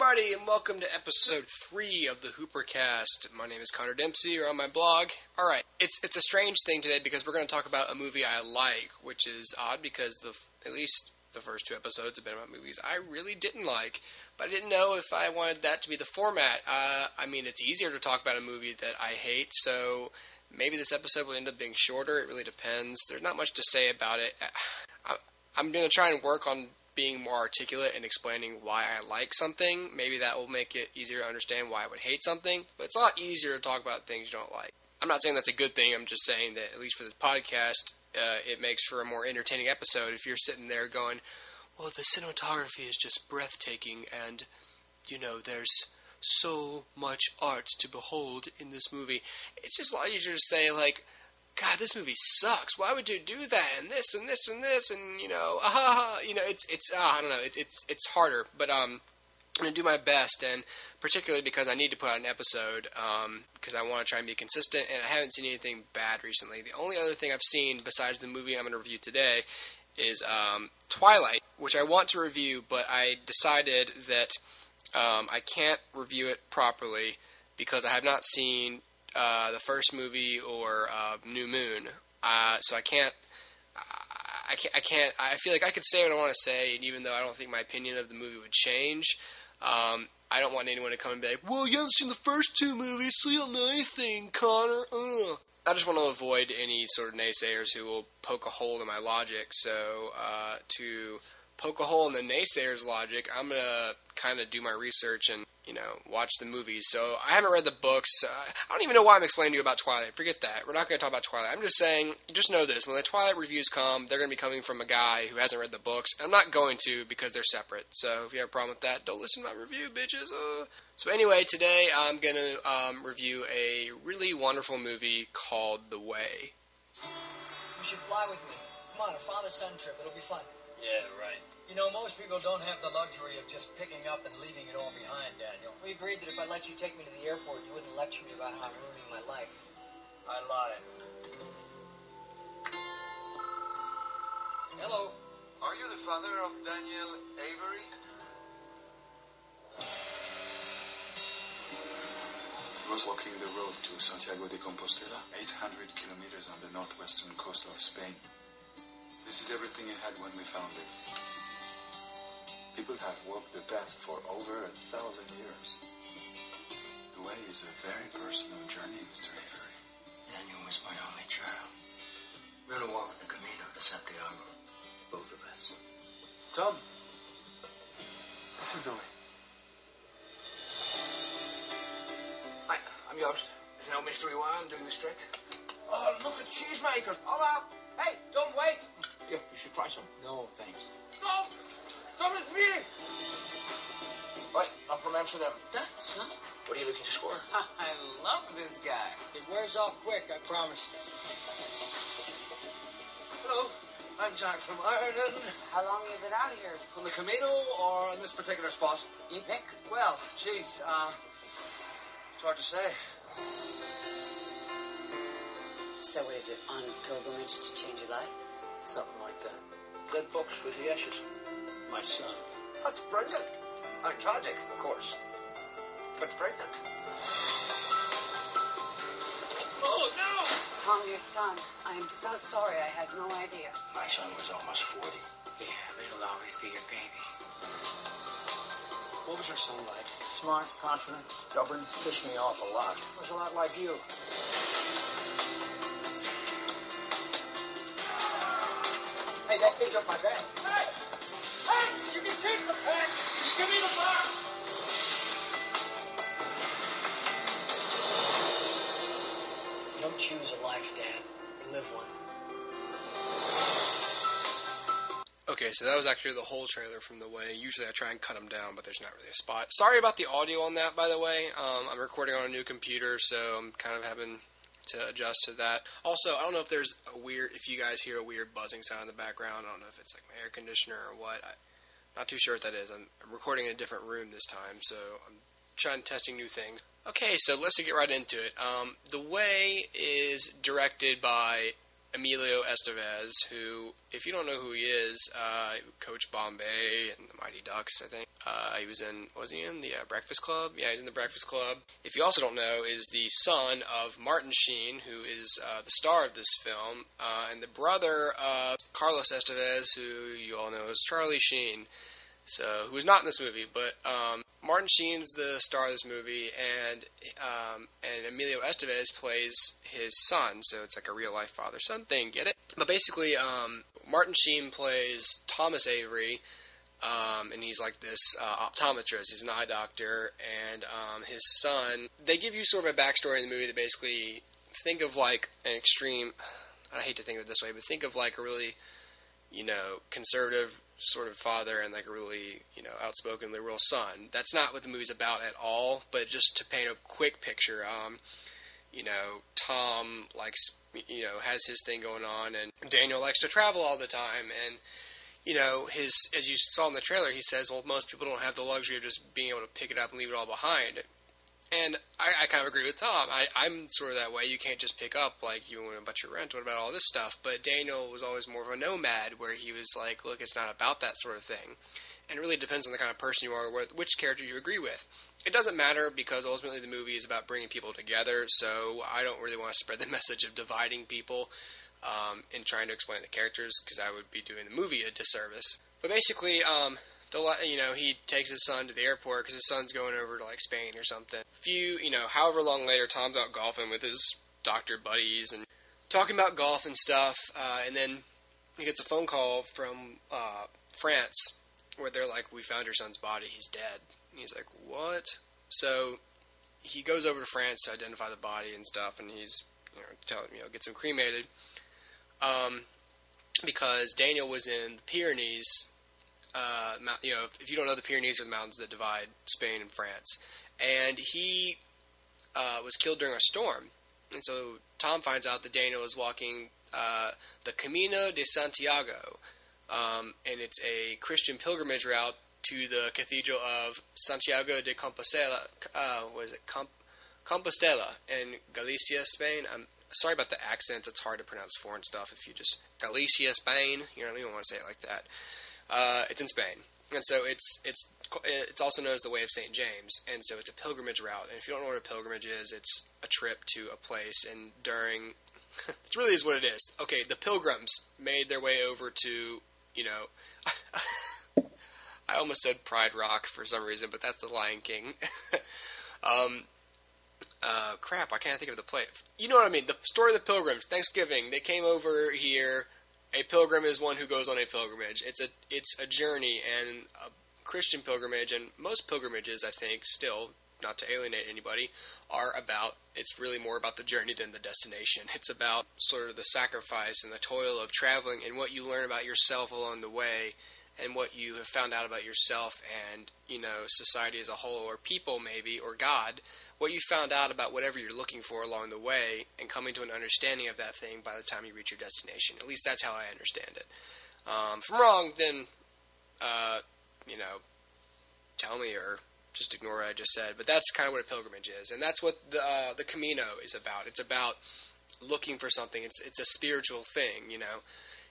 everybody, and welcome to episode 3 of the HooperCast. My name is Connor Dempsey, or on my blog. Alright, it's a strange thing today because we're going to talk about a movie I like, which is odd because at least the first 2 episodes have been about movies I really didn't like, but I didn't know if I wanted that to be the format. It's easier to talk about a movie that I hate, so maybe this episode will end up being shorter. It really depends. There's not much to say about it. I'm going to try and work on being more articulate and explaining why I like something. Maybe that will make it easier to understand why I would hate something, but it's a lot easier to talk about things you don't like. I'm not saying that's a good thing. I'm just saying that, at least for this podcast, it makes for a more entertaining episode if you're sitting there going, well, the cinematography is just breathtaking, and, there's so much art to behold in this movie. It's just a lot easier to say, like, God, this movie sucks. Why would you do that? And this and this and this, and I don't know. It's harder, but I'm gonna do my best, and particularly because I need to put out an episode, because I want to try and be consistent, and I haven't seen anything bad recently. The only other thing I've seen besides the movie I'm going to review today is Twilight, which I want to review, but I decided that I can't review it properly because I have not seen the first movie or New Moon, so I can't. I feel like I could say what I want to say, and even though I don't think my opinion of the movie would change, I don't want anyone to come and be like, "Well, you haven't seen the first 2 movies, so you don't know anything, Connor." I just want to avoid any sort of naysayers who will poke a hole in my logic. So to poke a hole in the naysayers' logic, I'm gonna kind of do my research and watch the movies. So I haven't read the books. I don't even know why I'm explaining to you about Twilight. Forget that. We're not going to talk about Twilight. I'm just saying, just know this. When the Twilight reviews come, they're going to be coming from a guy who hasn't read the books. And I'm not going to because they're separate. So if you have a problem with that, don't listen to my review, bitches. So anyway, today I'm going to review a really wonderful movie called The Way. You should fly with me. Come on, a father-son trip. It'll be fun. Yeah, right. Most people don't have the luxury of just picking up and leaving it all behind, Daniel. We agreed that if I let you take me to the airport, you wouldn't lecture me about how I'm ruining my life. I lied. Hello. Are you the father of Daniel Avery? He was walking the road to Santiago de Compostela, 800 kilometers on the northwestern coast of Spain. This is everything it had when we found it. People have walked the path for over 1,000 years. The way is a very personal journey, Mr. Avery. Daniel was my only child. We're going to walk the Camino to Santiago. Both of us. Tom, this is the way. Hi, I'm Joost. There's no mystery why I'm doing this trick. Oh, look at cheesemakers. Hola. Hey, don't wait. Yeah, you should try some. No, thanks. No! Come with me! Right, I'm from Amsterdam. That's not... What are you looking to score? I love this guy. It wears off quick, I promise. Hello, I'm Jack from Ireland. How long have you been out here? On the Camino or on this particular spot? You pick. Well, geez, it's hard to say. So is it on pilgrimage to change your life? Something like that. Dead books with the ashes. My son. That's brilliant. And tragic, of course. But brilliant. Oh, no! Tom, your son. I am so sorry. I had no idea. My son was almost 40. Yeah, but he'll always be your baby. What was your son like? Smart, confident, stubborn. Pissed me off a lot. Was a lot like you. Hey, that picked up my bag. Hey! Hey! You can take the pen! Just give me the box! You don't choose a life, Dad. You live one. Okay, so that was actually the whole trailer from The Way. Usually I try and cut them down, but there's not really a spot. Sorry about the audio on that, by the way. I'm recording on a new computer, so I'm kind of having to adjust to that. Also, I don't know if you guys hear a weird buzzing sound in the background. I don't know if it's like my air conditioner or what. I'm not too sure what that is. I'm recording in a different room this time, so I'm testing new things. Okay, so let's get right into it. The Way is directed by Emilio Estevez, who, if you don't know who he is, Coach Bombay and the Mighty Ducks, I think. Was he in the Breakfast Club? Yeah, he's in the Breakfast Club. If you also don't know, is the son of Martin Sheen, who is the star of this film, and the brother of Carlos Estevez, who you all know as Charlie Sheen. So, who is not in this movie, but Martin Sheen's the star of this movie, and Emilio Estevez plays his son, so it's like a real-life father-son thing, get it? But basically, Martin Sheen plays Thomas Avery, and he's like this optometrist. He's an eye doctor, and his son, they give you sort of a backstory in the movie that basically, think of like an extreme, I hate to think of it this way, but think of like a really, conservative sort of father and like a really, outspoken liberal son. That's not what the movie's about at all, but just to paint a quick picture, Tom likes, has his thing going on, and Daniel likes to travel all the time, and, as you saw in the trailer, he says, well, most people don't have the luxury of just being able to pick it up and leave it all behind. And I kind of agree with Tom. I'm sort of that way. You can't just pick up, like, you want about your rent, what about all this stuff? But Daniel was always more of a nomad, where he was like, look, it's not about that sort of thing. And it really depends on the kind of person you are, or which character you agree with. It doesn't matter, because ultimately the movie is about bringing people together, so I don't really want to spread the message of dividing people in trying to explain the characters, because I would be doing the movie a disservice. But basically, he takes his son to the airport because his son's going over to, like, Spain or something. However long later, Tom's out golfing with his doctor buddies and talking about golf and stuff, and then he gets a phone call from France where they're like, we found your son's body, he's dead. And he's like, what? So he goes over to France to identify the body and stuff, and he's, gets him cremated, because Daniel was in the Pyrenees. If you don't know, the Pyrenees are the mountains that divide Spain and France, and he was killed during a storm. And so Tom finds out that Daniel is walking the Camino de Santiago, and it's a Christian pilgrimage route to the Cathedral of Santiago de Compostela. Compostela in Galicia, Spain. I'm sorry about the accents. It's hard to pronounce foreign stuff if you just Galicia, Spain. You don't even want to say it like that. It's in Spain, and so it's also known as the Way of St. James, and so it's a pilgrimage route. And if you don't know what a pilgrimage is, it's a trip to a place, and during it really is what it is. Okay, the pilgrims made their way over to, I almost said Pride Rock for some reason, but that's the Lion King. Crap, I can't think of the place. You know what I mean? The story of the pilgrims, Thanksgiving, they came over here. A pilgrim is one who goes on a pilgrimage. It's a journey, and a Christian pilgrimage, and most pilgrimages, I think, still, not to alienate anybody, it's really more about the journey than the destination. It's about sort of the sacrifice and the toil of traveling and what you learn about yourself along the way, and what you have found out about yourself and, society as a whole, or people maybe, or God, what you found out about whatever you're looking for along the way, and coming to an understanding of that thing by the time you reach your destination. At least that's how I understand it. If I'm wrong, then, tell me, or just ignore what I just said. But that's kind of what a pilgrimage is, and that's what the Camino is about. It's about looking for something. It's a spiritual thing,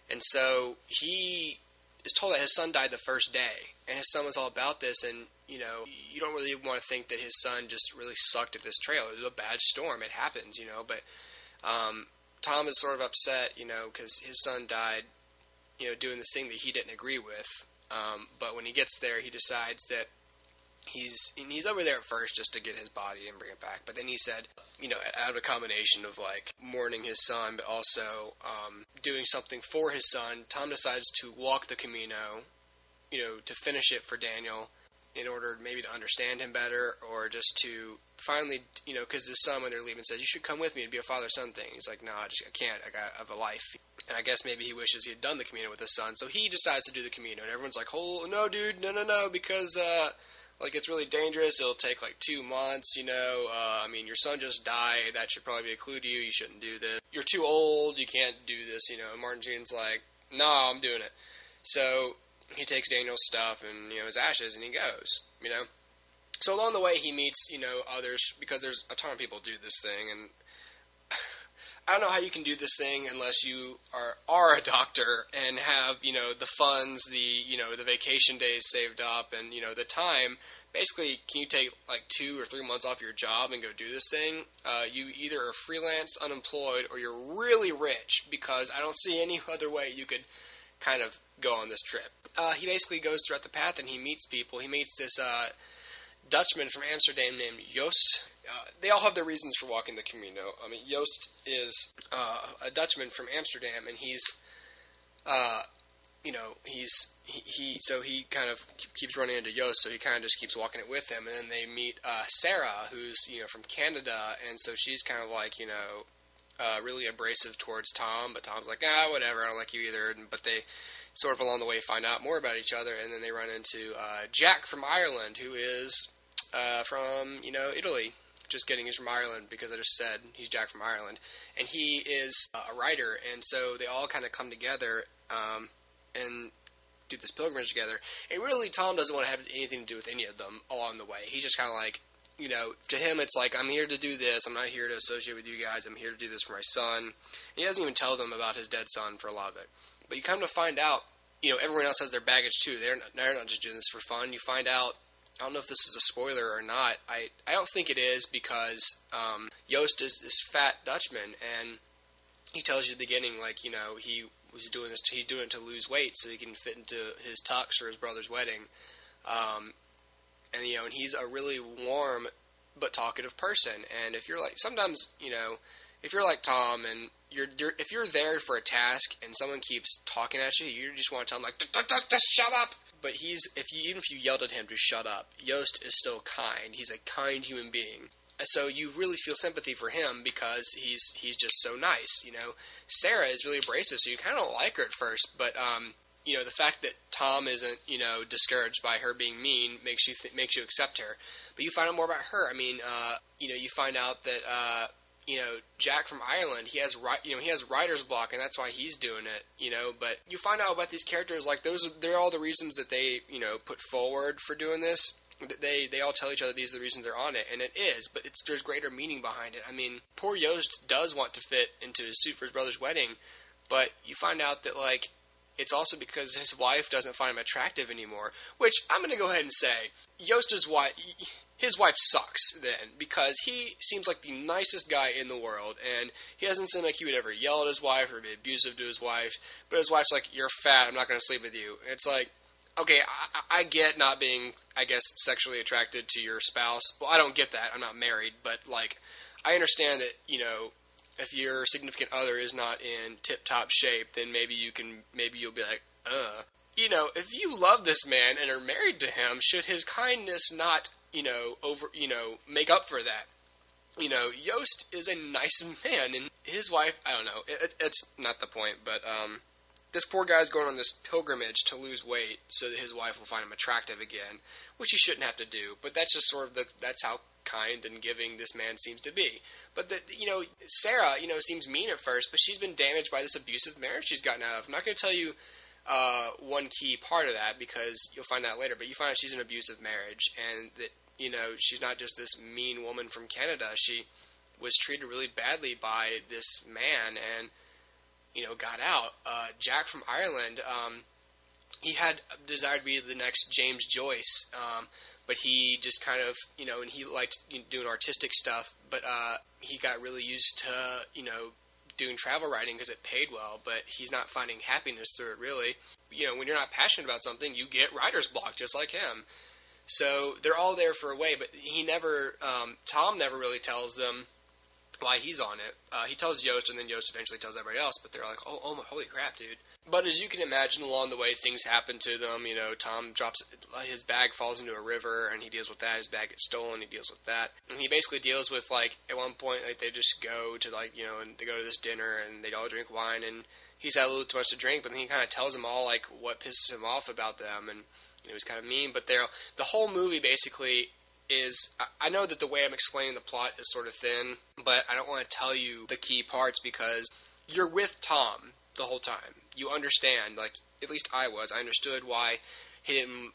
And so he is told that his son died the first day, and his son was all about this, and, you don't really want to think that his son just really sucked at this trail. It was a bad storm. It happens, but Tom is sort of upset, because his son died, doing this thing that he didn't agree with, but when he gets there, he decides that he's over there at first just to get his body and bring it back, but then he said, out of a combination of, like, mourning his son, but also doing something for his son, Tom decides to walk the Camino, to finish it for Daniel, in order maybe to understand him better, or just to finally, because his son, when they're leaving, says, you should come with me, it'd be a father-son thing. He's like, no, I can't, I have a life. And I guess maybe he wishes he had done the Camino with his son, so he decides to do the Camino, and everyone's like, oh, no, dude, no, because, it's really dangerous, it'll take, 2 months, your son just died, that should probably be a clue to you, you shouldn't do this. You're too old, you can't do this, and Martin Sheen's like, no, I'm doing it. So he takes Daniel's stuff and, his ashes, and he goes, So along the way, he meets, others, because there's a ton of people do this thing, and I don't know how you can do this thing unless you are a doctor and have, the funds, the vacation days saved up and, the time. Basically, can you take like 2 or 3 months off your job and go do this thing? You either are freelance, unemployed, or you're really rich, because I don't see any other way you could kind of go on this trip. He basically goes throughout the path and he meets people. He meets this Dutchman from Amsterdam named Joost. They all have their reasons for walking the Camino. I mean, Joost is a Dutchman from Amsterdam, and so he kind of keeps running into Joost, so he kind of just keeps walking it with him. And then they meet Sarah, who's from Canada, and so she's kind of like really abrasive towards Tom, but Tom's like, whatever, I don't like you either. But they sort of along the way find out more about each other, and then they run into Jack from Ireland, who is from Italy. Just kidding, he's from Ireland, because I just said he's Jack from Ireland. And he is a writer, and so they all kind of come together and do this pilgrimage together. And really, Tom doesn't want to have anything to do with any of them along the way. He's just kind of like, to him it's like, I'm here to do this, I'm not here to associate with you guys, I'm here to do this for my son. And he doesn't even tell them about his dead son for a lot of it. But you come to find out, everyone else has their baggage too. They're not just doing this for fun. You find out, I don't know if this is a spoiler or not. I don't think it is, because Joost is this fat Dutchman, and he tells you at the beginning, like, he was doing this. He's doing it to lose weight so he can fit into his tux for his brother's wedding. And he's a really warm but talkative person. And if you're like, sometimes, if you're like Tom and if you're there for a task and someone keeps talking at you, you just want to tell them, like, just shut up. But even if you yelled at him to shut up, Joost is still kind. He's a kind human being. So you really feel sympathy for him because he's just so nice. Sarah is really abrasive, so you kind of don't like her at first. But the fact that Tom isn't discouraged by her being mean makes you accept her. But you find out more about her. I mean, you find out that Jack from Ireland, he has writer's block, and that's why he's doing it, but you find out about these characters, like, they're all the reasons that they, put forward for doing this. They all tell each other these are the reasons they're on it, and it is, but there's greater meaning behind it. I mean, poor Joost does want to fit into his suit for his brother's wedding, but you find out that, like, it's also because his wife doesn't find him attractive anymore, which I'm going to go ahead and say, his wife sucks then, because he seems like the nicest guy in the world, and he doesn't seem like he would ever yell at his wife or be abusive to his wife, but his wife's like, you're fat, I'm not going to sleep with you. And it's like, okay, I get not being, I guess, sexually attracted to your spouse. Well, I don't get that, I'm not married, but, like, I understand that, if your significant other is not in tip-top shape, then maybe you'll be like, if you love this man and are married to him, should his kindness not make up for that? Joost is a nice man, and his wife, I don't know, it's not the point, but, this poor guy's going on this pilgrimage to lose weight so that his wife will find him attractive again, which he shouldn't have to do, but that's just sort of that's how kind and giving this man seems to be. But Sarah, seems mean at first, but she's been damaged by this abusive marriage she's gotten out of. I'm not going to tell you one key part of that, because you'll find out later, but you find out she's in an abusive marriage, and that, she's not just this mean woman from Canada. She was treated really badly by this man, and, got out. Jack from Ireland, he had a desire to be the next James Joyce, but he just kind of, and he liked doing artistic stuff, but he got really used to, doing travel writing because it paid well, but he's not finding happiness through it, really. When you're not passionate about something, you get writer's block, just like him. So they're all there for a way, but Tom never really tells them why he's on it. He tells Joost, and then Joost eventually tells everybody else, but they're like, oh my, holy crap, dude. But as you can imagine, along the way, things happen to them. Tom drops, his bag falls into a river, and he deals with that. His bag gets stolen, he deals with that. And he basically deals with, like, at one point, like, they just go to, like, and they go to this dinner, and they all drink wine, and he's had a little too much to drink, but then he kind of tells them all, like, what pisses him off about them, and, he's kind of mean, but the whole movie basically is, I know that the way I'm explaining the plot is sort of thin, but I don't want to tell you the key parts, because you're with Tom the whole time. You understand, like, at least I understood why he didn't,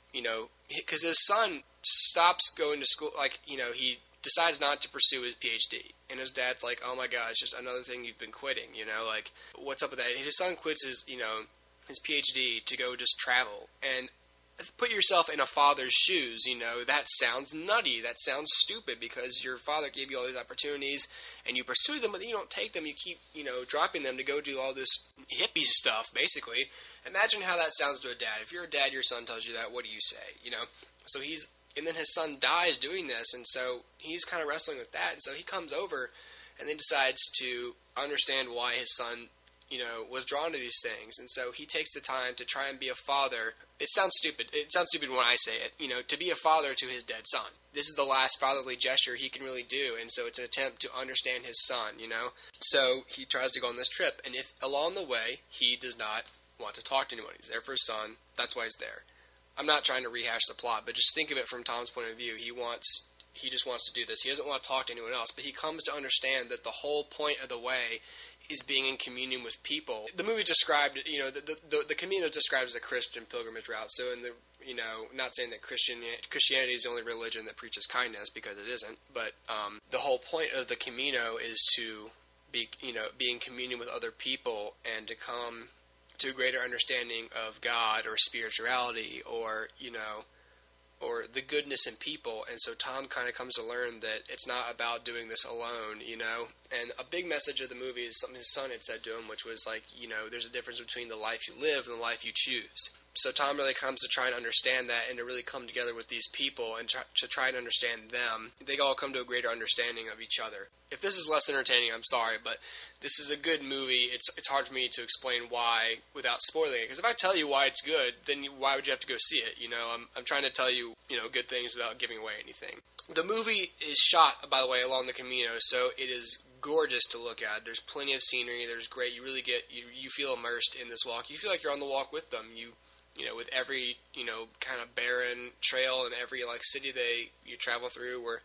because his son stops going to school, like, he decides not to pursue his PhD. And his dad's like, oh my god, it's just another thing you've been quitting, like, what's up with that? His son quits his PhD to go just travel. And put yourself in a father's shoes, that sounds nutty, that sounds stupid, because your father gave you all these opportunities, and you pursue them, but then you don't take them, you keep, dropping them to go do all this hippie stuff, basically. Imagine how that sounds to a dad. If you're a dad, your son tells you that, what do you say, So and then his son dies doing this, and so he's kind of wrestling with that, and so he comes over, and then decides to understand why his son was drawn to these things. And so he takes the time to try and be a father. It sounds stupid. It sounds stupid when I say it, to be a father to his dead son. This is the last fatherly gesture he can really do. And so it's an attempt to understand his son, So he tries to go on this trip. And if along the way he does not want to talk to anyone, he's there for his son, that's why he's there. I'm not trying to rehash the plot, but just think of it from Tom's point of view. He just wants to do this. He doesn't want to talk to anyone else, but he comes to understand that the whole point of the way is being in communion with people. The movie described, the Camino is described as a Christian pilgrimage route. So not saying that Christianity is the only religion that preaches kindness, because it isn't. But the whole point of the Camino is to be in communion with other people and to come to a greater understanding of God or spirituality or the goodness in people. And so Tom kind of comes to learn that it's not about doing this alone, And a big message of the movie is something his son had said to him, which was like, there's a difference between the life you live and the life you choose. So Tom really comes to try and understand that, and to really come together with these people and to try and understand them. They all come to a greater understanding of each other. If this is less entertaining, I'm sorry, but this is a good movie. It's hard for me to explain why without spoiling it. Because if I tell you why it's good, then why would you have to go see it? I'm trying to tell you, good things without giving away anything. The movie is shot, by the way, along the Camino, so it is gorgeous to look at. There's plenty of scenery. There's great. You really you feel immersed in this walk. You feel like you're on the walk with them. With every, kind of barren trail and every, city you travel through where,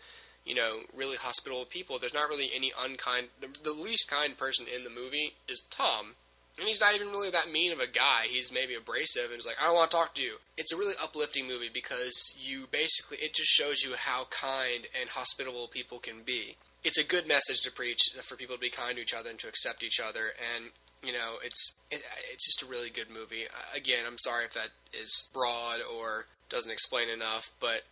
really hospitable people. There's not really any unkind. The least kind person in the movie is Tom. And he's not even really that mean of a guy. He's maybe abrasive and is like, I don't want to talk to you. It's a really uplifting movie because it just shows you how kind and hospitable people can be. It's a good message to preach for people to be kind to each other and to accept each other. And it's just a really good movie. Again, I'm sorry if that is broad or doesn't explain enough, but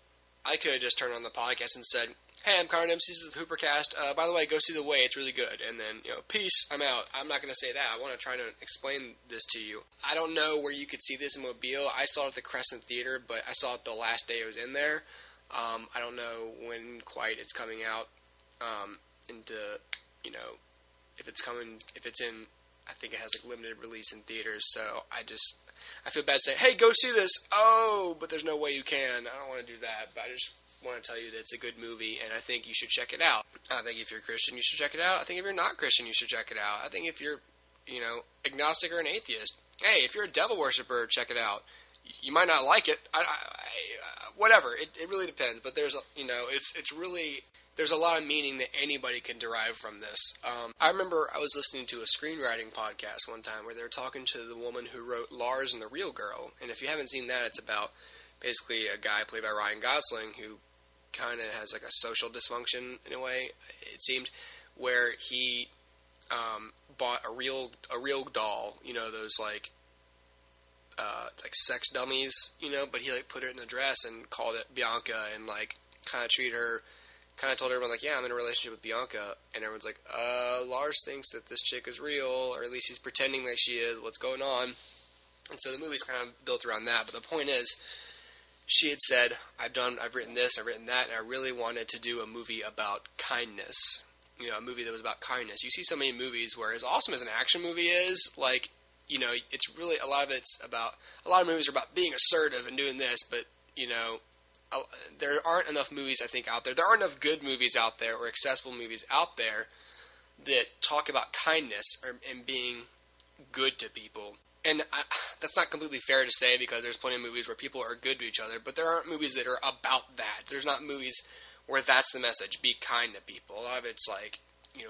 I could have just turned on the podcast and said, hey, I'm Connor Dempsey, this is the HooperCast. By the way, go see The Way, it's really good. And then, peace, I'm out. I'm not going to say that. I want to try to explain this to you. I don't know where you could see this in Mobile. I saw it at the Crescent Theater, but I saw it the last day it was in there. I don't know when quite it's coming out if it's in, I think it has limited release in theaters, so I feel bad saying, hey, go see this. Oh, but there's no way you can. I don't want to do that, but I just want to tell you that it's a good movie, and I think you should check it out. I think if you're Christian, you should check it out. I think if you're not Christian, you should check it out. I think if you're, agnostic or an atheist, hey, if you're a devil worshiper, check it out. You might not like it. Whatever. It really depends, but there's, it's really... There's a lot of meaning that anybody can derive from this. I remember I was listening to a screenwriting podcast one time where they were talking to the woman who wrote Lars and the Real Girl. And if you haven't seen that, it's about basically a guy played by Ryan Gosling who kind of has a social dysfunction in a way, it seemed, where he bought a real doll, those sex dummies, but he put it in a dress and called it Bianca and kind of treated her. Kind of told everyone, yeah, I'm in a relationship with Bianca, and everyone's like, Lars thinks that this chick is real, or at least he's pretending like she is, what's going on? And so the movie's kind of built around that, but the point is, she had said, I've written this, I've written that, and I really wanted to do a movie about kindness, a movie that was about kindness. You see so many movies where, as awesome as an action movie is, it's really, a lot of movies are about being assertive and doing this, but, there aren't enough movies, I think, out there. There aren't enough good movies out there or accessible movies out there that talk about kindness and being good to people. And that's not completely fair to say because there's plenty of movies where people are good to each other, but there aren't movies that are about that. There's not movies where that's the message, be kind to people. A lot of it's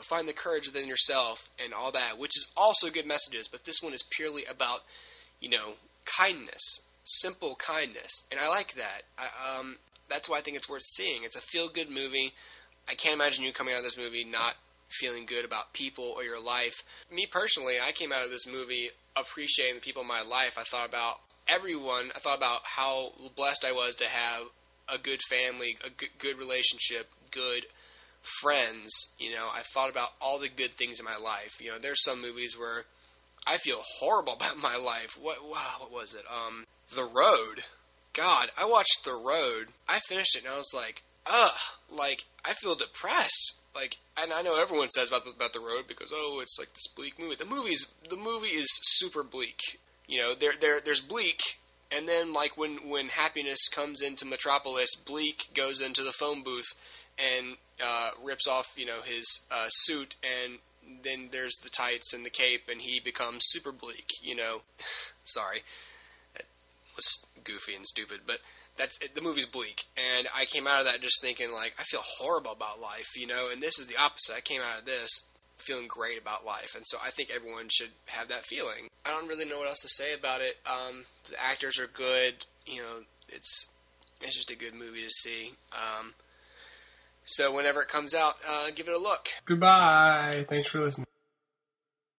find the courage within yourself and all that, which is also good messages, but this one is purely about, kindness. Simple kindness, and I like that. That's why I think it's worth seeing. It's a feel-good movie. I can't imagine you coming out of this movie not feeling good about people or your life. Me personally, I came out of this movie appreciating the people in my life. I thought about everyone. I thought about how blessed I was to have a good family, a good relationship, good friends. You know, I thought about all the good things in my life. You know, there's some movies where I feel horrible about my life. What was it? The Road. God, I watched The Road. I finished it and I was like, ugh, like, I feel depressed. Like, and I know everyone says about The Road because, oh, it's like this bleak movie. The movie is super bleak. You know, there's bleak, and then, like, when happiness comes into Metropolis, bleak goes into the phone booth and rips off, you know, his suit, and then there's the tights and the cape, and he becomes super bleak, you know. Sorry. That was goofy and stupid, but the movie's bleak, and I came out of that just thinking, like, I feel horrible about life, you know, and this is the opposite. I came out of this feeling great about life, and so I think everyone should have that feeling. I don't really know what else to say about it. The actors are good, you know, it's just a good movie to see. So whenever it comes out, give it a look. Goodbye. Thanks for listening.